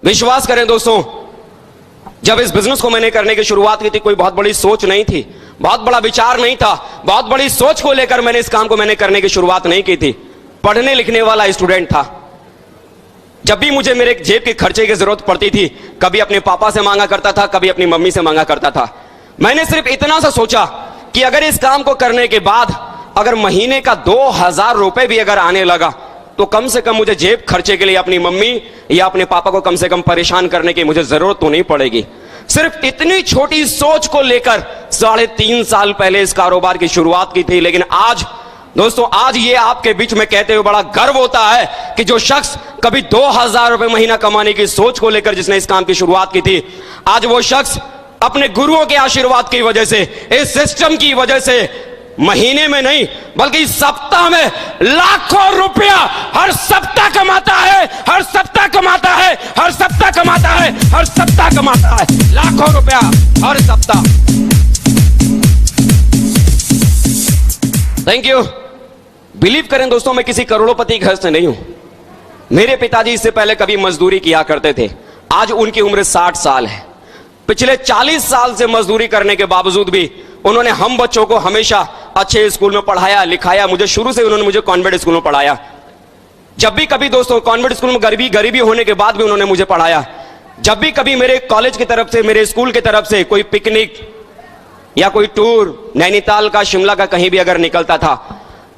विश्वास करें दोस्तों, जब इस बिजनेस को मैंने करने की शुरुआत की थी, कोई बहुत बड़ी सोच नहीं थी, बहुत बड़ा विचार नहीं था, बहुत बड़ी सोच को लेकर मैंने इस काम को करने की शुरुआत नहीं की थी। पढ़ने लिखने वाला स्टूडेंट था। जब भी मुझे मेरे जेब के खर्चे की जरूरत पड़ती थी, कभी अपने पापा से मांगा करता था, कभी अपनी मम्मी से मांगा करता था। मैंने सिर्फ इतना सा सोचा कि अगर इस काम को करने के बाद अगर महीने का 2000 रुपए भी अगर आने लगा, तो कम से कम मुझे जेब खर्चे के लिए अपनी मम्मी या अपने पापा को कम से कम परेशान करने की मुझे जरूरत तो नहीं पड़ेगी। सिर्फ इतनी छोटी सोच को लेकर 3.5 साल पहले इस कारोबार की शुरुआत की थी। लेकिन आज दोस्तों, आज ये आपके बीच में कहते हुए बड़ा गर्व होता है कि जो शख्स कभी 2000 रुपए महीना कमाने की सोच को लेकर जिसने इस काम की शुरुआत की थी, आज वो शख्स अपने गुरुओं के आशीर्वाद की वजह से, इस सिस्टम की वजह से महीने में नहीं बल्कि सप्ताह में लाखों रुपया हर सप्ताह कमाता है, हर सप्ताह कमाता है, हर सप्ताह कमाता है, हर सप्ताह कमाता है, लाखों रुपया हर सप्ताह। Thank you. बिलीव करें दोस्तों, मैं किसी करोड़पति घर से नहीं हूं। मेरे पिताजी इससे पहले कभी मजदूरी किया करते थे। आज उनकी उम्र 60 साल है। पिछले 40 साल से मजदूरी करने के बावजूद भी उन्होंने हम बच्चों को हमेशा अच्छे स्कूल में पढ़ाया लिखाया। मुझे शुरू से उन्होंने मुझे कॉन्वेंट स्कूल में पढ़ाया। जब भी कभी दोस्तों कॉन्वेंट स्कूल में गरीबी होने के बाद भी उन्होंने मुझे पढ़ाया। जब भी कभी मेरे कॉलेज की तरफ से, मेरे स्कूल की तरफ से कोई पिकनिक या कोई टूर नैनीताल का, शिमला का कहीं भी अगर निकलता था,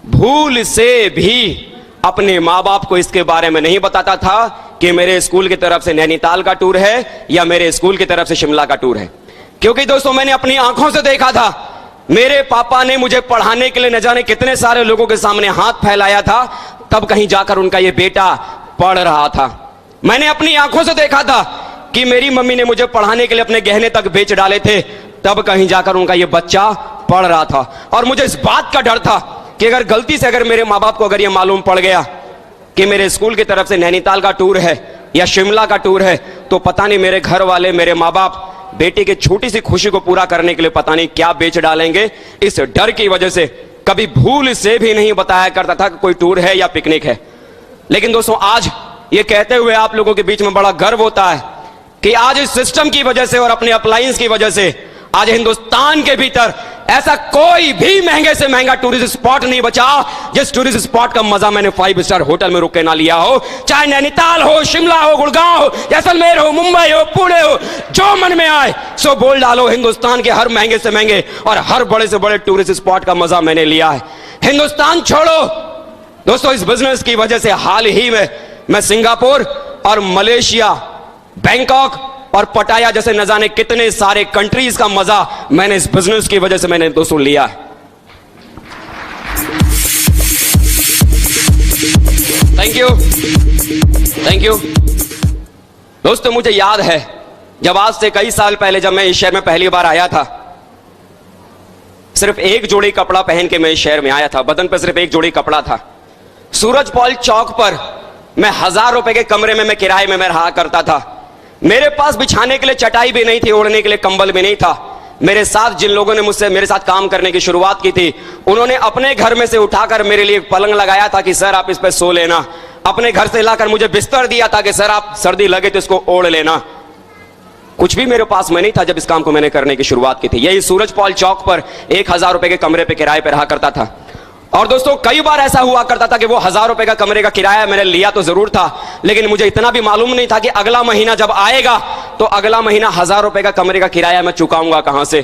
भूल से भी अपने माँ बाप को इसके बारे में नहीं बताता था कि मेरे स्कूल की तरफ से नैनीताल का टूर है या मेरे स्कूल की तरफ से शिमला का टूर है। क्योंकि दोस्तों, मैंने अपनी आंखों से देखा था, मेरे पापा ने मुझे पढ़ाने के लिए न जाने कितने सारे लोगों के सामने हाथ फैलाया था, तब कहीं जाकर उनका ये बेटा पढ़ रहा था। मैंने अपनी आंखों से देखा था कि मेरी मम्मी ने मुझे पढ़ाने के लिए अपने गहने तक बेच डाले थे, तब कहीं जाकर उनका ये बच्चा पढ़ रहा था। और मुझे इस बात का डर था कि अगर गलती से अगर मेरे माँ बाप को अगर ये मालूम पड़ गया कि मेरे स्कूल की तरफ से नैनीताल का टूर है या शिमला का टूर है, तो पता नहीं मेरे घर वाले, मेरे माँ बाप बेटे की छोटी सी खुशी को पूरा करने के लिए पता नहीं क्या बेच डालेंगे। इस डर की वजह से कभी भूल से भी नहीं बताया करता था कि कोई टूर है या पिकनिक है। लेकिन दोस्तों, आज ये कहते हुए आप लोगों के बीच में बड़ा गर्व होता है कि आज इस सिस्टम की वजह से और अपने अप्लायंस की वजह से आज हिंदुस्तान के भीतर ऐसा कोई भी महंगे से महंगा टूरिस्ट स्पॉट नहीं बचा जिस टूरिस्ट स्पॉट का मजा मैंने 5 स्टार होटल में रुक के ना लिया हो। चाहे नैनीताल हो, शिमला हो, गुड़गांव हो, जैसलमेर हो, मुंबई हो, पुणे हो, जो मन में आए सो बोल डालो। हिंदुस्तान के हर महंगे से महंगे और हर बड़े से बड़े टूरिस्ट स्पॉट का मजा मैंने लिया है। हिंदुस्तान छोड़ो दोस्तों, इस बिजनेस की वजह से हाल ही में मैं सिंगापुर और मलेशिया, बैंकॉक और पटाया जैसे न जाने कितने सारे कंट्रीज का मजा मैंने इस बिजनेस की वजह से मैंने दोस्तों लिया है। Thank you, thank you. दोस्तों, मुझे याद है जब आज से कई साल पहले जब मैं इस शहर में पहली बार आया था, सिर्फ एक जोड़ी कपड़ा पहन के मैं इस शहर में आया था। बदन पर सिर्फ एक जोड़ी कपड़ा था। सूरजपाल चौक पर मैं 1000 रुपए के कमरे में मैं किराए में मैं रहा करता था। मेरे पास बिछाने के लिए चटाई भी नहीं थी, ओढ़ने के लिए कंबल भी नहीं था। मेरे साथ जिन लोगों ने मेरे साथ काम करने की शुरुआत की थी, उन्होंने अपने घर में से उठाकर मेरे लिए एक पलंग लगाया था कि सर आप इस पे सो लेना। अपने घर से लाकर मुझे बिस्तर दिया था कि सर आप सर्दी लगे तो इसको ओढ़ लेना। कुछ भी मेरे पास में नहीं था जब इस काम को मैंने करने की शुरुआत की थी। यही सूरजपाल चौक पर 1000 रुपए के कमरे पे किराए पे रहा करता था। और दोस्तों, कई बार ऐसा हुआ करता था कि वो 1000 रुपए का कमरे का किराया मैंने लिया तो जरूर था, लेकिन मुझे इतना भी मालूम नहीं था कि अगला महीना जब आएगा तो अगला महीना 1000 रुपए का कमरे का किराया मैं चुकाऊंगा कहां से।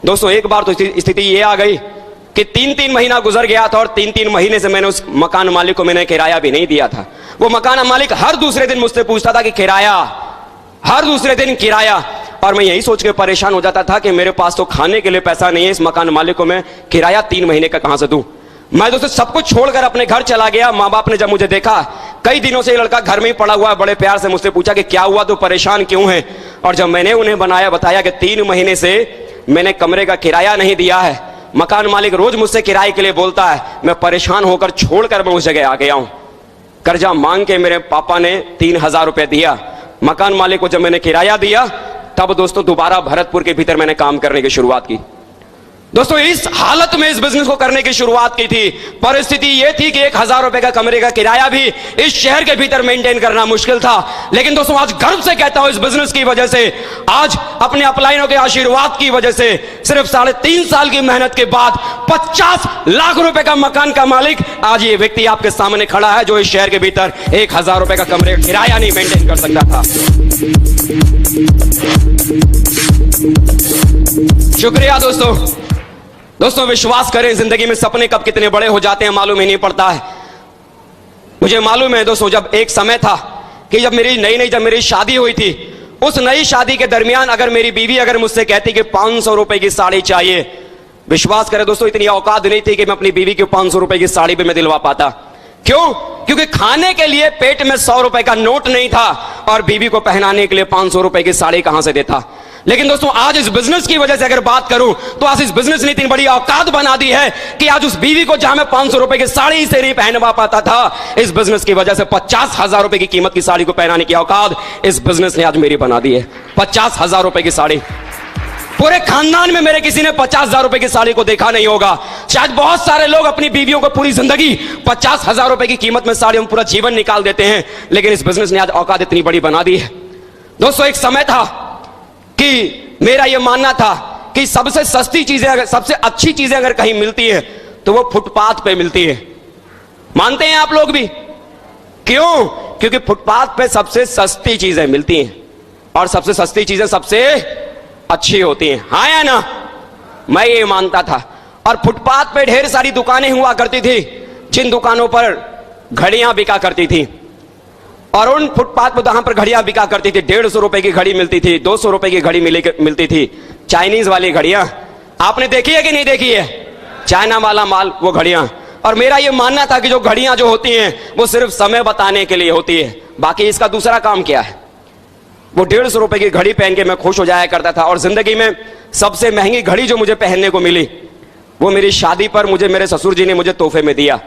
दोस्तों, एक बार तो स्थिति ये आ गई कि 3-3 महीना गुजर गया था और 3-3 महीने से मैंने उस मकान मालिक को मैंने किराया भी नहीं दिया था। वो मकान मालिक हर दूसरे दिन मुझसे पूछता था कि किराया, हर दूसरे दिन किराया। और मैं यही सोच के परेशान हो जाता था कि मेरे पास तो खाने के लिए पैसा नहीं है, इस मकान मालिक को मैं किराया 3 महीने का कहां से दूं। मैं दोस्तों सब कुछ छोड़कर अपने घर चला गया। माँ बाप ने जब मुझे देखा, कई दिनों से ये लड़का घर में ही पड़ा हुआ है, बड़े प्यार से मुझसे पूछा कि क्या हुआ, तो परेशान क्यों है। और जब मैंने उन्हें बताया कि 3 महीने से मैंने कमरे का किराया नहीं दिया है, मकान मालिक रोज मुझसे किराए के लिए बोलता है, मैं परेशान होकर छोड़कर मैं उस जगह आ गया हूं। कर्जा मांग के मेरे पापा ने 3000 रुपए दिया मकान मालिक को। जब मैंने किराया दिया तब दोस्तों दोबारा भरतपुर के भीतर मैंने काम करने की शुरुआत की। दोस्तों इस हालत में इस बिजनेस को करने की शुरुआत की थी। परिस्थिति यह थी कि 1000 रुपए का कमरे का किराया भी इस शहर के भीतर मेंटेन करना मुश्किल था। लेकिन दोस्तों आज गर्व से कहता हूं, इस बिजनेस की वजह से, आज अपने अपलाइनों के आशीर्वाद की वजह से, सिर्फ 3.5 साल की मेहनत के बाद 50 लाख रुपए का मकान का मालिक आज ये व्यक्ति आपके सामने खड़ा है, जो इस शहर के भीतर 1000 रुपए का कमरे का किराया नहीं मेंटेन कर सकता था। शुक्रिया दोस्तों विश्वास करें, जिंदगी में सपने कब कितने बड़े हो जाते हैं मालूम ही नहीं पड़ता है। मुझे मालूम है दोस्तों, जब एक समय था कि जब मेरी शादी हुई थी, उस नई शादी के दरमियान अगर मेरी बीवी अगर मुझसे कहती कि 500 रुपए की साड़ी चाहिए, विश्वास करें दोस्तों इतनी औकात नहीं थी कि मैं अपनी बीवी को 500 रुपए की साड़ी भी मैं दिलवा पाता। क्यों? क्योंकि खाने के लिए पेट में 100 रुपए का नोट नहीं था और बीवी को पहनाने के लिए 500 रुपए की साड़ी कहां से देता। लेकिन दोस्तों आज इस बिजनेस की वजह से अगर बात करूं तो आज इस बिजनेस ने इतनी बड़ी औकात बना दी है कि आज उस बीवी को जहां मैं 500 रुपए की साड़ी से नहीं पहनवा पाता था, इस बिजनेस की वजह से 50,000 रुपए की कीमत की साड़ी को पहनाने की औकात इस बिजनेस ने आज मेरी बना दी है। 50,000 रुपए की साड़ी। पूरे खानदान में मेरे किसी ने 50,000 रुपए की साड़ी को देखा नहीं होगा। शायद बहुत सारे लोग अपनी बीवियों को पूरी जिंदगी 50,000 रुपए की कीमत में साड़ी में पूरा जीवन निकाल देते हैं, लेकिन इस बिजनेस ने आज औकात इतनी बड़ी बना दी है। दोस्तों एक समय था कि मेरा यह मानना था कि सबसे सस्ती चीजें अगर, सबसे अच्छी चीजें अगर कहीं मिलती है तो वो फुटपाथ पे मिलती है। मानते हैं आप लोग भी? क्यों? क्योंकि फुटपाथ पे सबसे सस्ती चीजें मिलती हैं और सबसे सस्ती चीजें सबसे अच्छी होती हैं। हाँ या ना? मैं ये मानता था। और फुटपाथ पे ढेर सारी दुकानें हुआ करती थी, जिन दुकानों पर घड़ियां बिका करती थी। और उन फुटपाथ पर जहां पर घड़ियां बिका करती थी, 150 रुपए की घड़ी मिलती थी, 200 रुपए की घड़ी मिलती थी, चाइनीज वाली घड़ियां। आपने देखी है कि नहीं देखी है? चाइना वाला माल, वो घड़ियां। और मेरा ये मानना था कि जो घड़ियां जो होती हैं वो सिर्फ समय बताने के लिए होती है, बाकी इसका दूसरा काम क्या है। वो 150 रुपए की घड़ी पहन के मैं खुश हो जाया करता था। और जिंदगी में सबसे महंगी घड़ी जो मुझे पहनने को मिली, वो मेरी शादी पर मुझे मेरे ससुर जी ने मुझे तोहफे में दिया।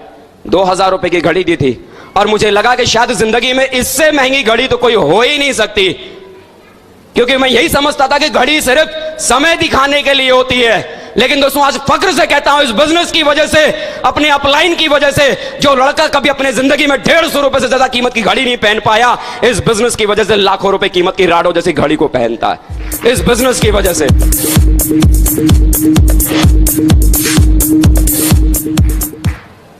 2000 रुपए की घड़ी दी थी और मुझे लगा कि शायद जिंदगी में इससे महंगी घड़ी तो कोई हो ही नहीं सकती, क्योंकि मैं यही समझता था कि घड़ी सिर्फ समय दिखाने के लिए होती है। लेकिन दोस्तों आज फक्र से कहता हूं, इस बिजनेस की वजह से, अपने अपलाइन की वजह से, जो लड़का कभी अपने जिंदगी में 150 रुपए से ज्यादा कीमत की घड़ी नहीं पहन पाया, इस बिजनेस की वजह से लाखों रुपए कीमत की राडो जैसी घड़ी को पहनता है, इस बिजनेस की वजह से।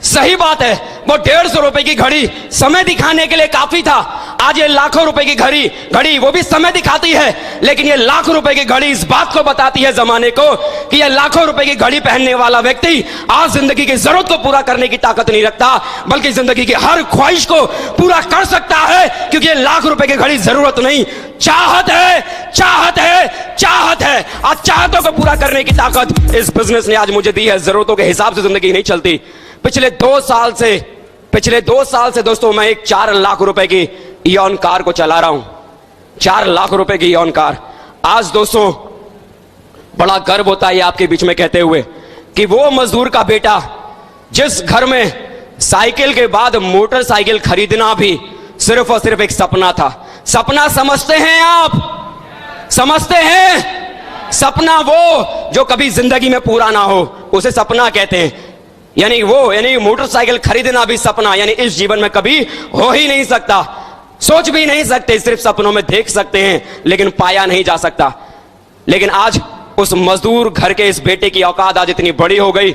सही बात है, वो 150 रुपए की घड़ी समय दिखाने के लिए काफी था। आज ये लाखों रुपए की घड़ी वो भी समय दिखाती है, लेकिन ये लाख रुपए की घड़ी इस बात को बताती है जमाने को कि ये लाखों रुपए की घड़ी पहनने वाला व्यक्ति आज जिंदगी की जरूरत को पूरा करने की ताकत नहीं रखता, बल्कि जिंदगी की हर ख्वाहिश को पूरा कर सकता है, क्योंकि ये लाख रुपए की घड़ी जरूरत नहीं, चाहत है, चाहत है, चाहत है। आज चाहतों को पूरा करने की ताकत इस बिजनेस ने आज मुझे दी है। जरूरतों के हिसाब से जिंदगी नहीं चलती। पिछले 2 साल से दोस्तों मैं एक 4 लाख रुपए की ईऑन कार को चला रहा हूं। 4 लाख रुपए की ईऑन कार। आज दोस्तों बड़ा गर्व होता है आपके बीच में कहते हुए कि वो मजदूर का बेटा जिस घर में साइकिल के बाद मोटरसाइकिल खरीदना भी सिर्फ और सिर्फ एक सपना था। सपना समझते हैं आप? समझते हैं? सपना वो जो कभी जिंदगी में पूरा ना हो, उसे सपना कहते हैं। यानी मोटरसाइकिल खरीदना भी सपना, यानी इस जीवन में कभी हो ही नहीं सकता, सोच भी नहीं सकते, सिर्फ सपनों में देख सकते हैं, लेकिन पाया नहीं जा सकता। लेकिन आज उस मजदूर घर के इस बेटे की औकात आज इतनी बड़ी हो गई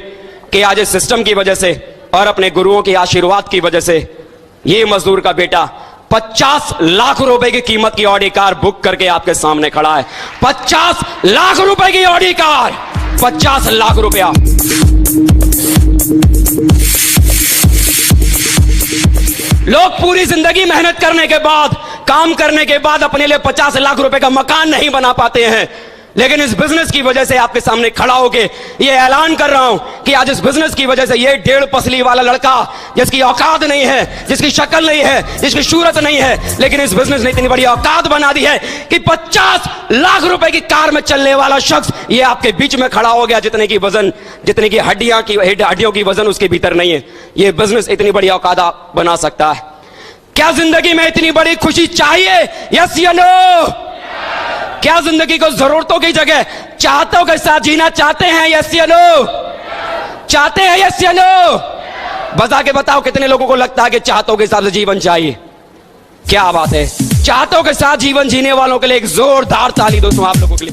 कि आज इस सिस्टम की वजह से और अपने गुरुओं के आशीर्वाद की वजह से ये मजदूर का बेटा 50 लाख रुपए की कीमत की ऑडी कार बुक करके आपके सामने खड़ा है। 50 लाख रुपए की ऑडी कार, 50 लाख रुपया। लोग पूरी जिंदगी मेहनत करने के बाद, काम करने के बाद अपने लिए 50 लाख रुपए का मकान नहीं बना पाते हैं, लेकिन इस बिजनेस की वजह से आपके सामने खड़ा होके ये ऐलान कर रहा हूं कि आज इस बिजनेस की वजह से ये 1.5 पसली वाला लड़का जिसकी औकात नहीं है, जिसकी शक्ल नहीं है, जिसकी सूरत नहीं है, लेकिन इस बिजनेस ने इतनी बड़ी औकात बना दी है कि 50 लाख रुपए की कार में चलने वाला शख्स ये आपके बीच में खड़ा हो गया, जितने की हड्डियों की वजन उसके भीतर नहीं है। ये बिजनेस इतनी बड़ी औकात बना सकता है। क्या जिंदगी में इतनी बड़ी खुशी चाहिए? यस या नो? क्या जिंदगी को जरूरतों की जगह चाहतों के साथ जीना चाहते हैं? यस या नो? चाहते हैं? यस या नो? बता के बताओ कितने लोगों को लगता है कि चाहतों के साथ जीवन चाहिए? क्या बात है। चाहतों के साथ जीवन जीने वालों के लिए एक जोरदार ताली दोस्तों आप लोगों के लिए।